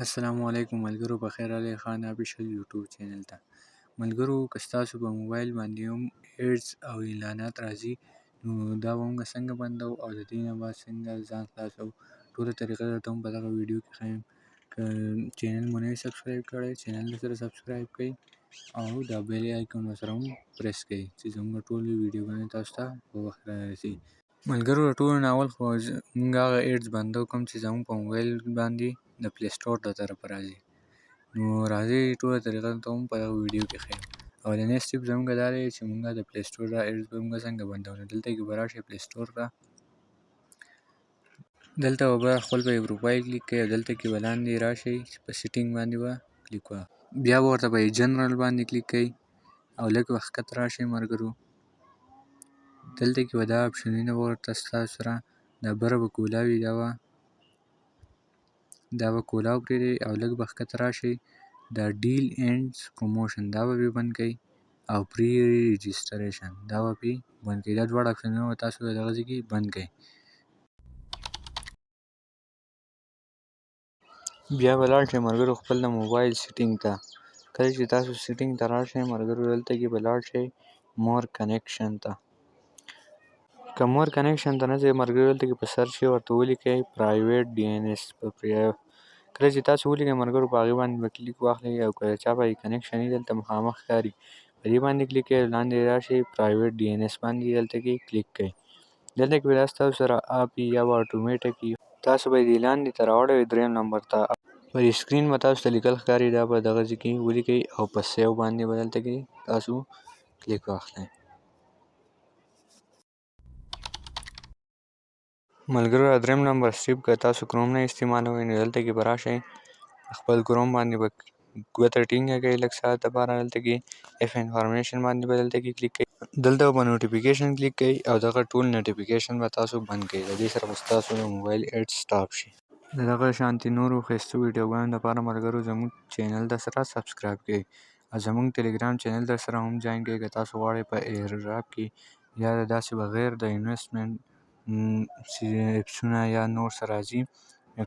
السلام علیکم ملګرو، پخیر راغلی خان افیشل یوټیوب چینل ته. ملګرو، که ستاسو په موبایل باندې هم ایډز او اعلانات راځي، نو دا به موږ څنګه بندوو او د دې نه بعد څنګه ځان خلاصوو، ټوله طریقه درته هم په دغه ویډیو کې ښیم. که چینل مو نه وي سبسکرایب کړی، چینل سره سبسکرایب کړئ او دا بیل آیکن ورسره هم پریس کړئ چې زموږ ټولې ویډیوګانې تاسو ته په وخت رارسي. ملګرو، د ټولو نه اول خو موږ هغه ایډز بندوو کوم چې زموږ په موبایل باندې د پلی سټور له طرفه راځي. نو راځئ ټوله طریقه درته هم په دغه ویډیو کې ښیم. اولنی سټپ زموږ دا دی چې موږ د پلی سټور دا ایډز به موږ څنګه بندوو. نو دلته کې به راشئ پلی سټور ته، دلته به خپل په پروفایل کلیک کړئ او دلته کې به لاندې راشئ په سیټینګ باندې به کلیک وکړئ، بیا به ورته په جنرال باندې کلیک کړئ او لږ ښکته راشئ ملګرو. دلته کې به دا اپشنونه به ورته ستاسو سره دا بره به کولا وي، دا به کولاو پرېږدئ او لږ به ښکته راشئ. دا ډیل اینډز پروموشن دا به پرې بند کړئ او پری رجسټریشن دا به پرې بند کړئ. دا دواړه اپشنونه به تاسو د دغه ځای کې بند کړئ. بیا به لاړ شئ ملګرو خپل د موبایل سیټینګ ته. کله چې تاسو سیټینګ ته راشئ ملګرو، دلته کې به لاړ شئ مور کنیکشن ته. که مور کنیکشن ته نه ځئ ملګرو، دلته کې په سرچ کې ورته ولیکئ پرایویټ ډي این ایس. کله چې تاسو ولیکئ ملګرو، په هغې باندې به کلیک واخلئ او که د چا باندې کنیکشن وي دلته مخامخ ښکاري، په دې باندې کلیک کړئ، لاندې راشئ پرایویټ ډي این ایس باندې دلته کې کلیک کړئ. دلته کې به دا ستاسو سره اپ وي یا به اټومیټک وي، تاسو به یې لاندې ته راوړئ دریم نمبر ته. پر سکرین به تاسو ته لیکل ښکاري، دا به دغه ځای کې ولیکئ او په سیو باندې به دلته کې تاسو کلیک واخلئ. ملګرو، دریم نمبر سټپ که تاسو کروم نه استعمالوئ نو دلته کې به راشئ، خپل کروم باندې به ګوته ټینګه کړئ لږ ساعت دپاره. دلته کې اف انفارمیشن باندې به دلته کې کلیک کړئ، دلته به نوټیفیکیشن کلیک کړئ او دغه ټول نوټیفیکیشن به تاسو بند کړئ. د دې سره به ستاسو د موبایل ایډز سټاپ شي. د دغه شانتي نورو ښایسته ویډیوګانو لپاره ملګرو زموږ چینل درسره سبسکرایب کړئ او زموږ ټلیګرام چینل درسره هم جوین کړئ. که تاسو غواړئ په ایر ډراپ کې یا داسې بغیر د انویسټمنټ اپسونه یا نور څه راځي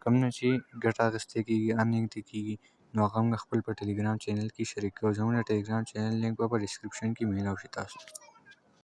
کوم نه چې ګټه اخیستې کېږي، ارنینګ ترې کېږي، نو هغه موږ خپل په ټلیګرام چینل کې شریک کوو. زموږ د ټلیګرام چینل لینک به په ډسکرپشن کې میلاو شي تاسو ته.